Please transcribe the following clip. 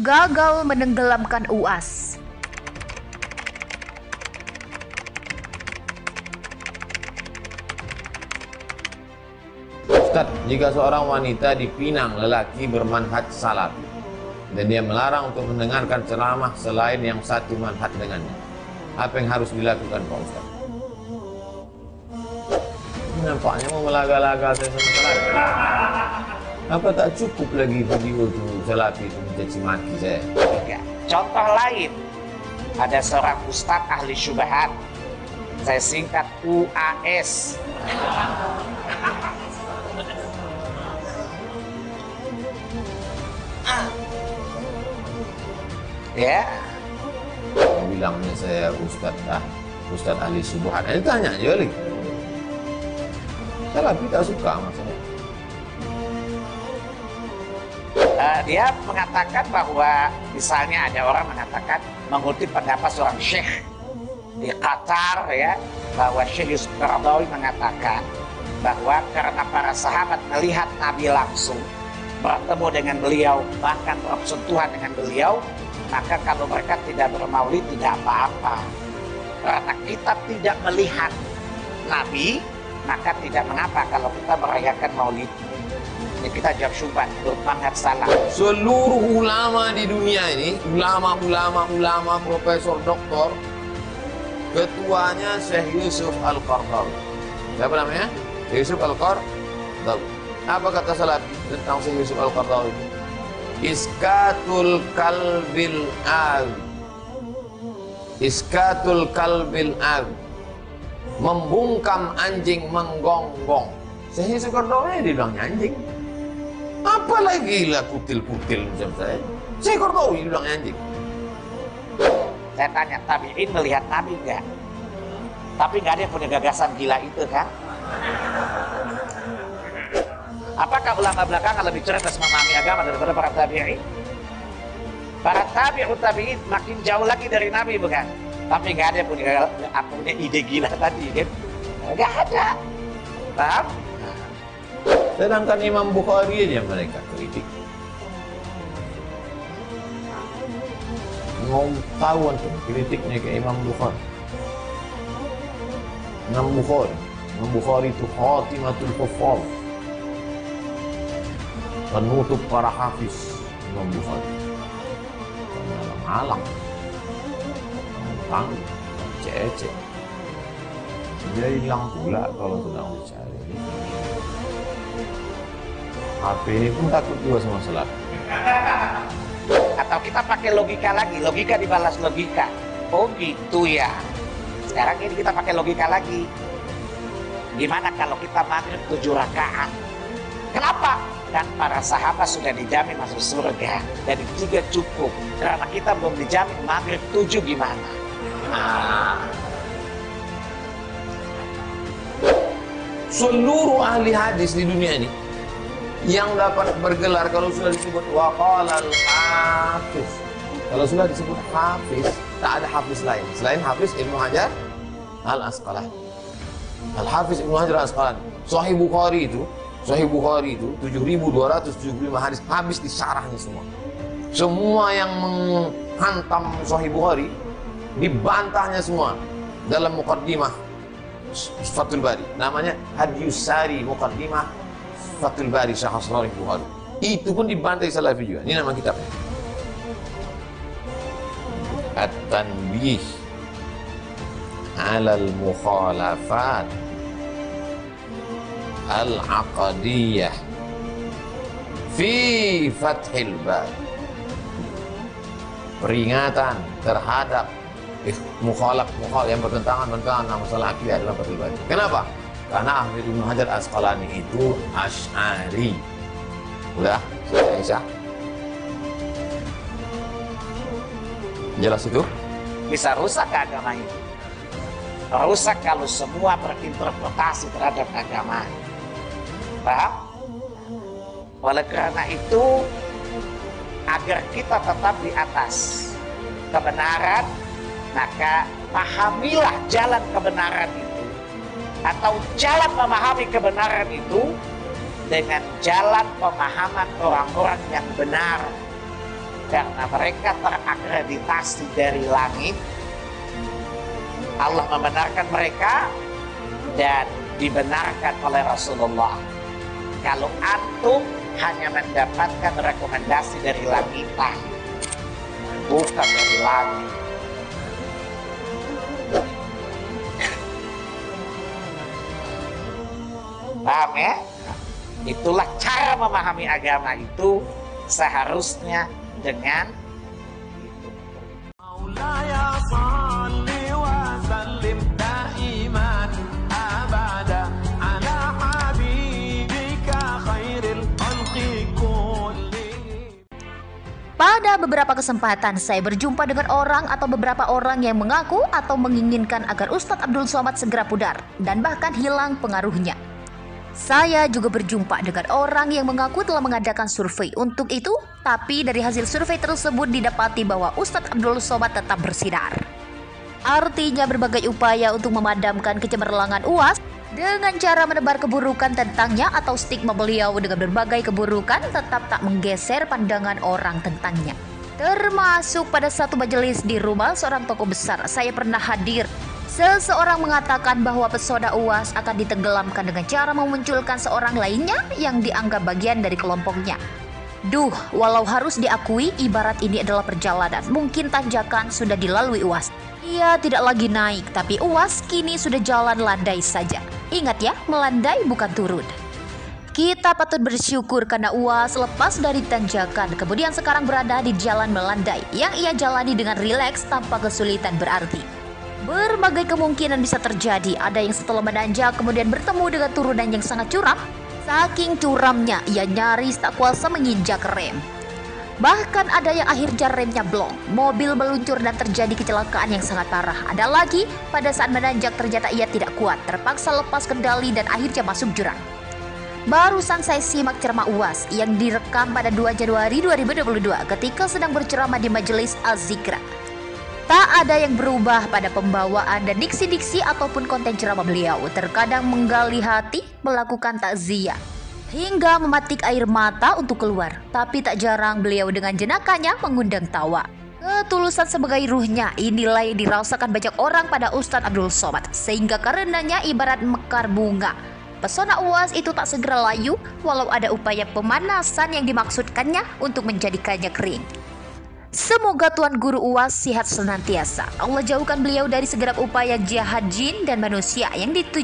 gagal menenggelamkan UAS. Ustaz, jika seorang wanita dipinang lelaki bermanhaj salafi dan dia melarang untuk mendengarkan ceramah selain yang satu manhaj dengannya, apa yang harus dilakukan Pak Ustaz? Nampaknya mau melaga-laga saya sama salafi. Apa tak cukup lagi video itu salafi itu mencaci maki saya? Contoh lain, ada seorang ustadz ahli syubhat, saya singkat UAS. Ya, Bilangnya saya Ustadz ahli syubhat. Ini tanya aja lagi. Salafi tak suka sama saya. dia mengatakan bahwa misalnya ada orang mengatakan mengutip pendapat seorang syekh di Qatar, ya, bahwa Syekh Yusuf Qaradawi mengatakan bahwa karena para sahabat melihat Nabi langsung, bertemu dengan beliau, bahkan bersentuhan dengan beliau, maka kalau mereka tidak bermaulid tidak apa-apa. Karena kita tidak melihat Nabi, maka tidak mengapa kalau kita merayakan maulid. Ini kita jawab syubhat, manhaj salah. Seluruh ulama di dunia ini, ulama, profesor, doktor, ketuanya Syekh Yusuf Al-Qaradawi. Siapa namanya? Yusuf Al-Qaradawi. Apa kata salafi tentang Syekh Yusuf Al-Qaradawi? Iskatul kalbil awi. Iskatul kalbil awi. Membungkam anjing menggonggong. Syekh Yusuf Al-Qaradawi dibilangnya anjing. Apalagi lah kutil-kutil macam saya. Syekh Qaradawi dibilang anjing. Saya tanya, tabi'in melihat Nabi enggak? Tapi enggak ada yang punya gagasan gila itu kan? Apakah ulama belakangan lebih cerdas memahami agama daripada para tabi'in? Para tabi'in makin jauh lagi dari Nabi, bukan? Tapi enggak ada yang punya ide gila tadi kan? Enggak ada. Paham? Sedangkan Imam Bukhari aja mereka kritik. Mau tahu antum kritiknya ke Imam Bukhari. Imam Bukhari itu khatimatul huffaz, penutup para hafiz. Imam Bukhari alang-alang, tang, cece. Dia hilang pula kalau sedang dicari. HP ini pun takut juga sama salafi. Atau kita pakai logika lagi, logika dibalas logika. Oh gitu ya. Sekarang ini kita pakai logika lagi. Gimana kalau kita maghrib 7 rakaat? Kenapa? Dan para sahabat sudah dijamin masuk surga. Jadi 3 cukup. Karena kita belum dijamin maghrib 7 gimana? Seluruh ahli hadis di dunia ini yang dapat bergelar kalau sudah disebut waqalal hafiz, kalau sudah disebut hafiz, tak ada hafiz lain selain Hafiz Ibnu Hajar Al-Asqalani. Al-Hafiz Ibnu Hajar Al-Asqalani. Sahih Bukhari itu 7.275 hadis habis disyarahnya semua. Semua yang menghantam Sahih Bukhari dibantahnya semua dalam muqaddimah Fathul Bari. Namanya Hadiyus Sari Muqaddimah Fathul Bari Syarh Sahih Bukhari. Itu pun dibantai salafi juga. Ini nama kitabnya. At-Tanbih 'ala al-mukhalafat al-aqdiyah fi Fathil Bari. Peringatan terhadap mukhalaf yang bertentangan dengan masalah akidah dalam Fathul Bari. Kenapa? Karena Ahmad Ibnu Hajar Asqalani itu Asy'ari. Udah, Aisyah. Jelas itu? Bisa rusak agama ini. Rusak kalau semua berinterpretasi terhadap agama. Paham? Oleh karena itu, agar kita tetap di atas kebenaran, maka pahamilah jalan kebenaran itu, atau jalan memahami kebenaran itu dengan jalan pemahaman orang-orang yang benar. karena mereka terakreditasi dari langit. Allah membenarkan mereka dan dibenarkan oleh Rasulullah. Kalau antum hanya mendapatkan rekomendasi dari langitan, bukan dari langit. Paham ya? Itulah cara memahami agama itu seharusnya dengan itu. Pada beberapa kesempatan saya berjumpa dengan orang atau beberapa orang yang mengaku atau menginginkan agar Ustadz Abdul Somad segera pudar dan bahkan hilang pengaruhnya. Saya juga berjumpa dengan orang yang mengaku telah mengadakan survei untuk itu, tapi dari hasil survei tersebut didapati bahwa Ustadz Abdul Somad tetap bersinar. Artinya berbagai upaya untuk memadamkan kecemerlangan UAS dengan cara menebar keburukan tentangnya atau stigma beliau dengan berbagai keburukan tetap tak menggeser pandangan orang tentangnya. Termasuk pada satu majelis di rumah seorang tokoh besar saya pernah hadir. Seseorang mengatakan bahwa pesona UAS akan ditenggelamkan dengan cara memunculkan seorang lainnya yang dianggap bagian dari kelompoknya. Duh, walau harus diakui ibarat ini adalah perjalanan, mungkin tanjakan sudah dilalui UAS. Ia tidak lagi naik, tapi UAS kini sudah jalan landai saja. Ingat ya, melandai bukan turun. Kita patut bersyukur karena UAS lepas dari tanjakan, kemudian sekarang berada di jalan melandai yang ia jalani dengan rileks tanpa kesulitan berarti. Berbagai kemungkinan bisa terjadi, ada yang setelah menanjak kemudian bertemu dengan turunan yang sangat curam. Saking curamnya, ia nyaris tak kuasa menginjak rem. Bahkan ada yang akhirnya remnya blong, mobil meluncur dan terjadi kecelakaan yang sangat parah. Ada lagi, pada saat menanjak ternyata ia tidak kuat, terpaksa lepas kendali dan akhirnya masuk jurang. Barusan saya simak ceramah UAS yang direkam pada 2 Januari 2022 ketika sedang berceramah di Majelis Az-Zikra. Tak ada yang berubah pada pembawaan dan diksi-diksi ataupun konten ceramah beliau. Terkadang menggali hati, melakukan takziah, hingga mematik air mata untuk keluar. Tapi tak jarang beliau dengan jenakanya mengundang tawa. Ketulusan sebagai ruhnya inilah yang dirasakan banyak orang pada Ustadz Abdul Somad. Sehingga karenanya ibarat mekar bunga, pesona UAS itu tak segera layu walau ada upaya pemanasan yang dimaksudkannya untuk menjadikannya kering. Semoga Tuan Guru UAS sehat senantiasa. Allah jauhkan beliau dari segala upaya jahat jin dan manusia yang dituju